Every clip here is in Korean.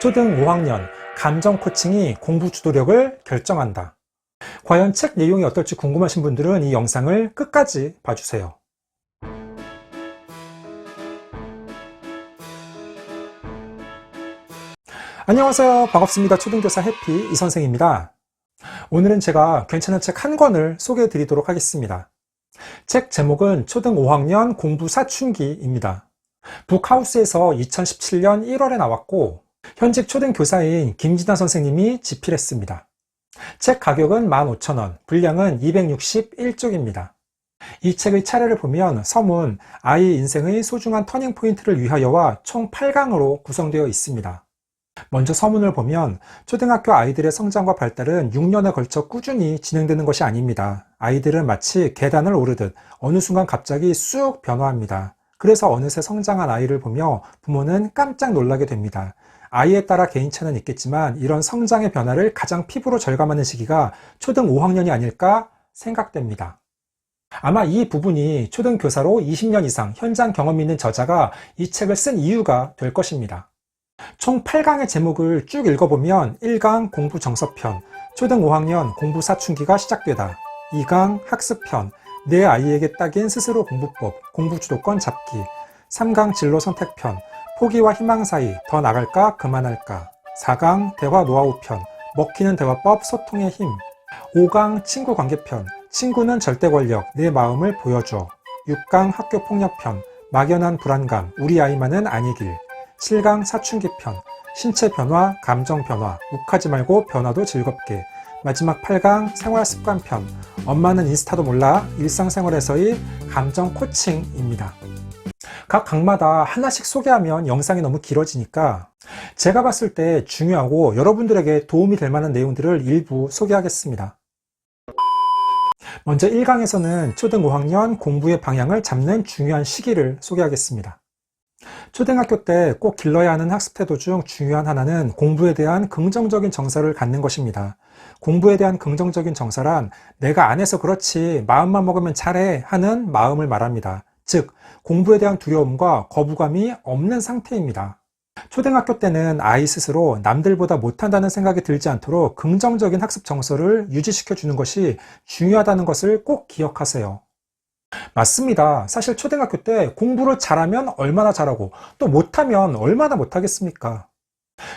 초등 5학년 감정 코칭이 공부 주도력을 결정한다. 과연 책 내용이 어떨지 궁금하신 분들은 이 영상을 끝까지 봐주세요. 안녕하세요. 반갑습니다. 초등교사 해피 이선생입니다. 오늘은 제가 괜찮은 책 한 권을 소개해 드리도록 하겠습니다. 책 제목은 초등 5학년 공부 사춘기입니다. 북하우스에서 2017년 1월에 나왔고 현직 초등교사인 김진아 선생님이 집필했습니다. 책 가격은 15,000원, 분량은 261쪽입니다. 이 책의 차례를 보면 서문, 아이 인생의 소중한 터닝포인트를 위하여와 총 8강으로 구성되어 있습니다. 먼저 서문을 보면 초등학교 아이들의 성장과 발달은 6년에 걸쳐 꾸준히 진행되는 것이 아닙니다. 아이들은 마치 계단을 오르듯 어느 순간 갑자기 쑥 변화합니다. 그래서 어느새 성장한 아이를 보며 부모는 깜짝 놀라게 됩니다. 아이에 따라 개인차는 있겠지만 이런 성장의 변화를 가장 피부로 절감하는 시기가 초등 5학년이 아닐까 생각됩니다. 아마 이 부분이 초등교사로 20년 이상 현장 경험이 있는 저자가 이 책을 쓴 이유가 될 것입니다. 총 8강의 제목을 쭉 읽어보면 1강 공부 정서편, 초등 5학년 공부 사춘기가 시작되다. 2강 학습편, 내 아이에게 딱인 스스로 공부법, 공부 주도권 잡기. 3강 진로 선택편, 포기와 희망 사이, 더 나갈까 그만할까. 4강 대화 노하우편, 먹히는 대화법 소통의 힘. 5강 친구 관계편, 친구는 절대 권력, 내 마음을 보여줘. 6강 학교 폭력편, 막연한 불안감, 우리 아이만은 아니길. 7강 사춘기편, 신체 변화, 감정 변화, 욱하지 말고 변화도 즐겁게. 마지막 8강 생활습관편, 엄마는 인스타도 몰라, 일상생활에서의 감정 코칭입니다. 각 강마다 하나씩 소개하면 영상이 너무 길어지니까 제가 봤을 때 중요하고 여러분들에게 도움이 될 만한 내용들을 일부 소개하겠습니다. 먼저 1강에서는 초등 5학년 공부의 방향을 잡는 중요한 시기를 소개하겠습니다. 초등학교 때 꼭 길러야 하는 학습 태도 중 중요한 하나는 공부에 대한 긍정적인 정서를 갖는 것입니다. 공부에 대한 긍정적인 정서란 내가 안 해서 그렇지 마음만 먹으면 잘해 하는 마음을 말합니다. 즉 공부에 대한 두려움과 거부감이 없는 상태입니다. 초등학교 때는 아이 스스로 남들보다 못한다는 생각이 들지 않도록 긍정적인 학습 정서를 유지시켜 주는 것이 중요하다는 것을 꼭 기억하세요. 맞습니다. 사실 초등학교 때 공부를 잘하면 얼마나 잘하고 또 못하면 얼마나 못하겠습니까?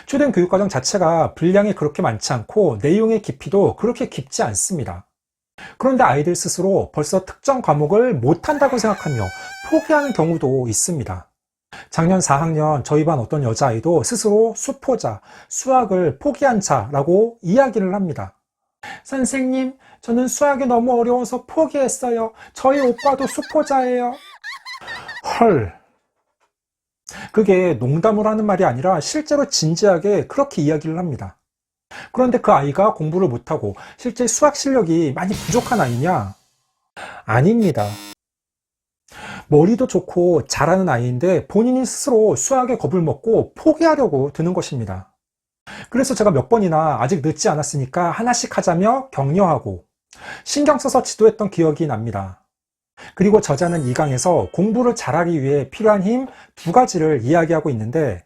초등교육과정 자체가 분량이 그렇게 많지 않고 내용의 깊이도 그렇게 깊지 않습니다. 그런데 아이들 스스로 벌써 특정 과목을 못한다고 생각하며 포기하는 경우도 있습니다. 작년 4학년 저희 반 어떤 여자아이도 스스로 수포자, 수학을 포기한 자라고 이야기를 합니다. 선생님, 저는 수학이 너무 어려워서 포기했어요. 저희 오빠도 수포자예요. 헐. 그게 농담으로 하는 말이 아니라 실제로 진지하게 그렇게 이야기를 합니다. 그런데 그 아이가 공부를 못하고 실제 수학 실력이 많이 부족한 아이냐? 아닙니다. 머리도 좋고 잘하는 아이인데 본인이 스스로 수학에 겁을 먹고 포기하려고 드는 것입니다. 그래서 제가 몇 번이나 아직 늦지 않았으니까 하나씩 하자며 격려하고 신경 써서 지도했던 기억이 납니다. 그리고 저자는 2강에서 공부를 잘하기 위해 필요한 힘 2가지를 이야기하고 있는데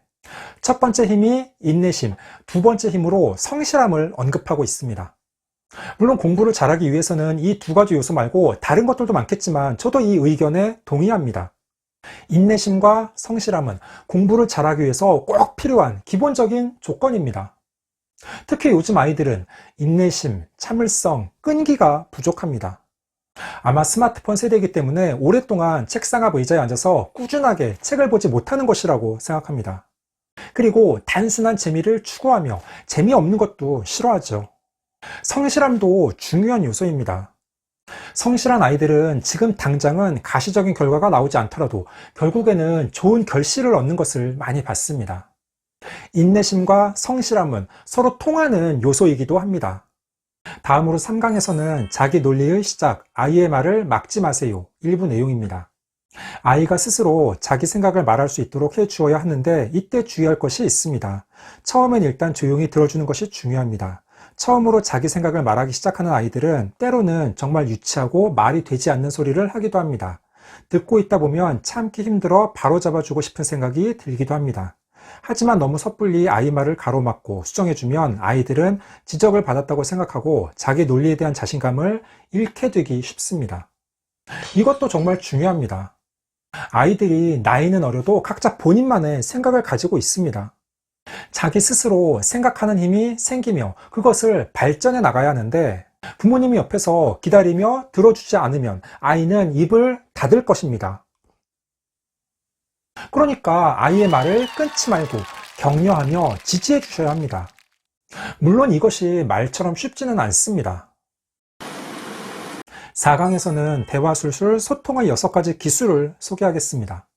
첫 번째 힘이 인내심, 두 번째 힘으로 성실함을 언급하고 있습니다. 물론 공부를 잘하기 위해서는 이 2가지 요소 말고 다른 것들도 많겠지만 저도 이 의견에 동의합니다. 인내심과 성실함은 공부를 잘하기 위해서 꼭 필요한 기본적인 조건입니다. 특히 요즘 아이들은 인내심, 참을성, 끈기가 부족합니다. 아마 스마트폰 세대이기 때문에 오랫동안 책상 앞 의자에 앉아서 꾸준하게 책을 보지 못하는 것이라고 생각합니다. 그리고 단순한 재미를 추구하며 재미없는 것도 싫어하죠. 성실함도 중요한 요소입니다. 성실한 아이들은 지금 당장은 가시적인 결과가 나오지 않더라도 결국에는 좋은 결실을 얻는 것을 많이 봤습니다. 인내심과 성실함은 서로 통하는 요소이기도 합니다. 다음으로 3강에서는 자기 논리의 시작, 아이의 말을 막지 마세요. 일부 내용입니다. 아이가 스스로 자기 생각을 말할 수 있도록 해주어야 하는데 이때 주의할 것이 있습니다. 처음엔 일단 조용히 들어주는 것이 중요합니다. 처음으로 자기 생각을 말하기 시작하는 아이들은 때로는 정말 유치하고 말이 되지 않는 소리를 하기도 합니다. 듣고 있다 보면 참기 힘들어 바로잡아주고 싶은 생각이 들기도 합니다. 하지만 너무 섣불리 아이 말을 가로막고 수정해주면 아이들은 지적을 받았다고 생각하고 자기 논리에 대한 자신감을 잃게 되기 쉽습니다. 이것도 정말 중요합니다. 아이들이 나이는 어려도 각자 본인만의 생각을 가지고 있습니다. 자기 스스로 생각하는 힘이 생기며 그것을 발전해 나가야 하는데 부모님이 옆에서 기다리며 들어주지 않으면 아이는 입을 닫을 것입니다. 그러니까 아이의 말을 끊지 말고 격려하며 지지해 주셔야 합니다. 물론 이것이 말처럼 쉽지는 않습니다. 4강에서는 대화술술 소통의 6가지 기술을 소개하겠습니다.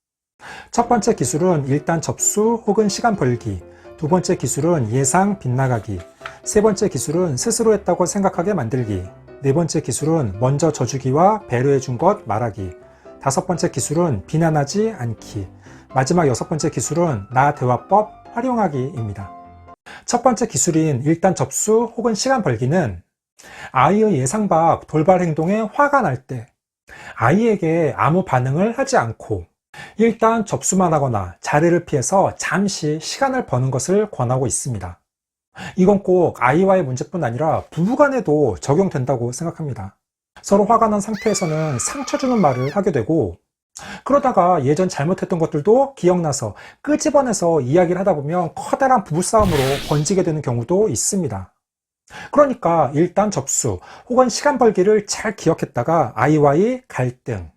첫 번째 기술은 일단 접수 혹은 시간 벌기, 두 번째 기술은 예상 빗나가기, 세 번째 기술은 스스로 했다고 생각하게 만들기, 네 번째 기술은 먼저 져주기와 배려해 준 것 말하기, 다섯 번째 기술은 비난하지 않기, 마지막 6번째 기술은 나 대화법 활용하기입니다. 첫 번째 기술인 일단 접수 혹은 시간 벌기는 아이의 예상 밖 돌발 행동에 화가 날 때 아이에게 아무 반응을 하지 않고 일단 접수만 하거나 자리를 피해서 잠시 시간을 버는 것을 권하고 있습니다. 이건 꼭 아이와의 문제뿐 아니라 부부간에도 적용된다고 생각합니다. 서로 화가 난 상태에서는 상처 주는 말을 하게 되고 그러다가 예전 잘못했던 것들도 기억나서 끄집어내서 이야기를 하다 보면 커다란 부부싸움으로 번지게 되는 경우도 있습니다. 그러니까 일단 접수 혹은 시간 벌기를 잘 기억했다가 아이와의 갈등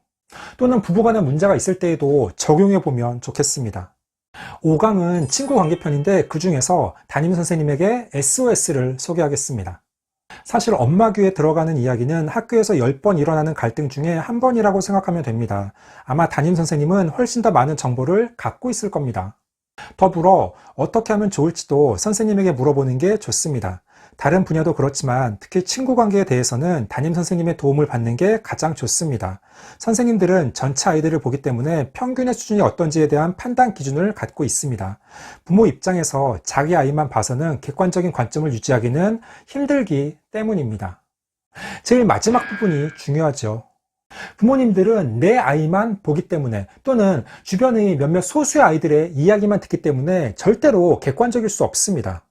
또는 부부간에 문제가 있을 때에도 적용해 보면 좋겠습니다. 5강은 친구 관계 편인데 그 중에서 담임선생님에게 SOS를 소개하겠습니다. 사실 엄마 귀에 들어가는 이야기는 학교에서 10번 일어나는 갈등 중에 한 번이라고 생각하면 됩니다. 아마 담임선생님은 훨씬 더 많은 정보를 갖고 있을 겁니다. 더불어 어떻게 하면 좋을지도 선생님에게 물어보는 게 좋습니다. 다른 분야도 그렇지만 특히 친구 관계에 대해서는 담임 선생님의 도움을 받는 게 가장 좋습니다. 선생님들은 전체 아이들을 보기 때문에 평균의 수준이 어떤지에 대한 판단 기준을 갖고 있습니다. 부모 입장에서 자기 아이만 봐서는 객관적인 관점을 유지하기는 힘들기 때문입니다. 제일 마지막 부분이 중요하죠. 부모님들은 내 아이만 보기 때문에 또는 주변의 몇몇 소수의 아이들의 이야기만 듣기 때문에 절대로 객관적일 수 없습니다.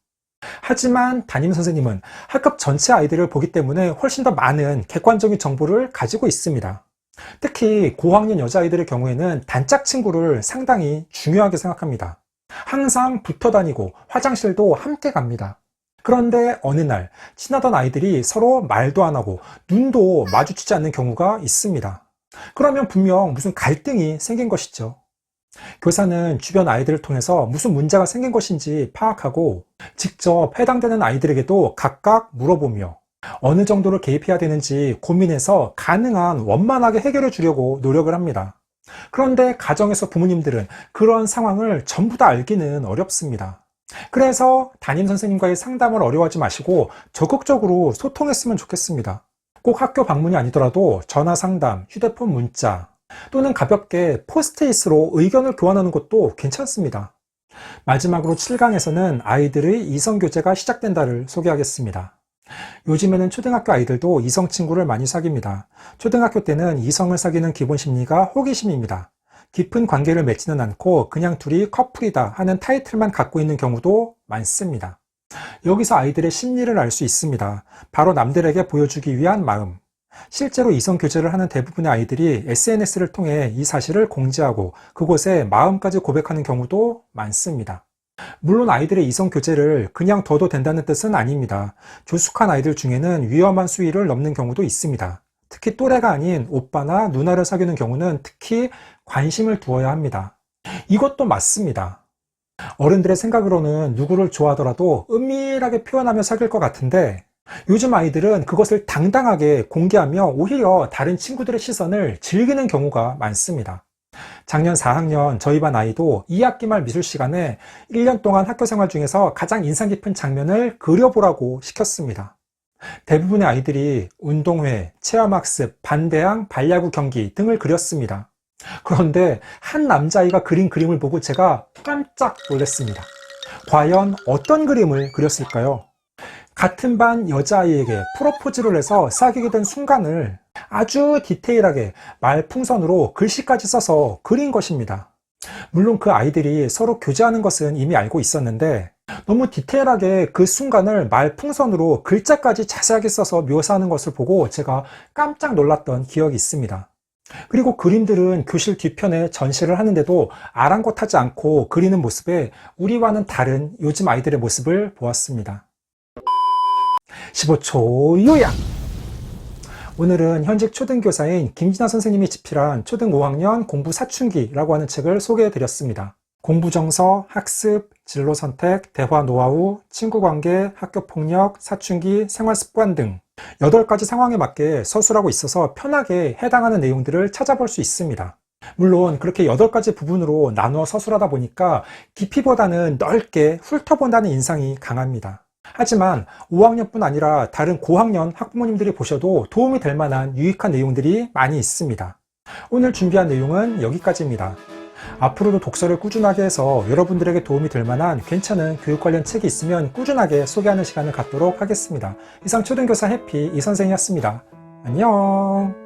하지만 담임선생님은 학급 전체 아이들을 보기 때문에 훨씬 더 많은 객관적인 정보를 가지고 있습니다. 특히 고학년 여자아이들의 경우에는 단짝 친구를 상당히 중요하게 생각합니다. 항상 붙어 다니고 화장실도 함께 갑니다. 그런데 어느 날 친하던 아이들이 서로 말도 안 하고 눈도 마주치지 않는 경우가 있습니다. 그러면 분명 무슨 갈등이 생긴 것이죠. 교사는 주변 아이들을 통해서 무슨 문제가 생긴 것인지 파악하고 직접 해당되는 아이들에게도 각각 물어보며 어느 정도로 개입해야 되는지 고민해서 가능한 원만하게 해결해 주려고 노력을 합니다. 그런데 가정에서 부모님들은 그런 상황을 전부 다 알기는 어렵습니다. 그래서 담임 선생님과의 상담을 어려워하지 마시고 적극적으로 소통했으면 좋겠습니다. 꼭 학교 방문이 아니더라도 전화 상담, 휴대폰 문자 또는 가볍게 포스트잇으로 의견을 교환하는 것도 괜찮습니다. 마지막으로 7강에서는 아이들의 이성교제가 시작된다를 소개하겠습니다. 요즘에는 초등학교 아이들도 이성 친구를 많이 사귀입니다. 초등학교 때는 이성을 사귀는 기본 심리가 호기심입니다. 깊은 관계를 맺지는 않고 그냥 둘이 커플이다 하는 타이틀만 갖고 있는 경우도 많습니다. 여기서 아이들의 심리를 알 수 있습니다. 바로 남들에게 보여주기 위한 마음. 실제로 이성 교제를 하는 대부분의 아이들이 SNS를 통해 이 사실을 공지하고 그곳에 마음까지 고백하는 경우도 많습니다. 물론 아이들의 이성 교제를 그냥 둬도 된다는 뜻은 아닙니다. 조숙한 아이들 중에는 위험한 수위를 넘는 경우도 있습니다. 특히 또래가 아닌 오빠나 누나를 사귀는 경우는 특히 관심을 두어야 합니다. 이것도 맞습니다. 어른들의 생각으로는 누구를 좋아하더라도 은밀하게 표현하며 사귈 것 같은데 요즘 아이들은 그것을 당당하게 공개하며 오히려 다른 친구들의 시선을 즐기는 경우가 많습니다. 작년 4학년 저희 반 아이도 2학기 말 미술 시간에 1년 동안 학교 생활 중에서 가장 인상 깊은 장면을 그려보라고 시켰습니다. 대부분의 아이들이 운동회, 체험학습, 반대항, 반야구 경기 등을 그렸습니다. 그런데 한 남자아이가 그린 그림을 보고 제가 깜짝 놀랐습니다. 과연 어떤 그림을 그렸을까요? 같은 반 여자아이에게 프로포즈를 해서 사귀게 된 순간을 아주 디테일하게 말풍선으로 글씨까지 써서 그린 것입니다. 물론 그 아이들이 서로 교제하는 것은 이미 알고 있었는데 너무 디테일하게 그 순간을 말풍선으로 글자까지 자세하게 써서 묘사하는 것을 보고 제가 깜짝 놀랐던 기억이 있습니다. 그리고 그림들은 교실 뒤편에 전시를 하는데도 아랑곳하지 않고 그리는 모습에 우리와는 다른 요즘 아이들의 모습을 보았습니다. 15초 요약! 오늘은 현직 초등교사인 김진아 선생님이 집필한 초등 5학년 공부 사춘기라고 하는 책을 소개해 드렸습니다. 공부 정서, 학습, 진로 선택, 대화 노하우, 친구 관계, 학교 폭력, 사춘기, 생활 습관 등 8가지 상황에 맞게 서술하고 있어서 편하게 해당하는 내용들을 찾아볼 수 있습니다. 물론 그렇게 8가지 부분으로 나누어 서술하다 보니까 깊이보다는 넓게 훑어본다는 인상이 강합니다. 하지만 5학년뿐 아니라 다른 고학년 학부모님들이 보셔도 도움이 될 만한 유익한 내용들이 많이 있습니다. 오늘 준비한 내용은 여기까지입니다. 앞으로도 독서를 꾸준하게 해서 여러분들에게 도움이 될 만한 괜찮은 교육 관련 책이 있으면 꾸준하게 소개하는 시간을 갖도록 하겠습니다. 이상 초등교사 해피 이선생이었습니다. 안녕.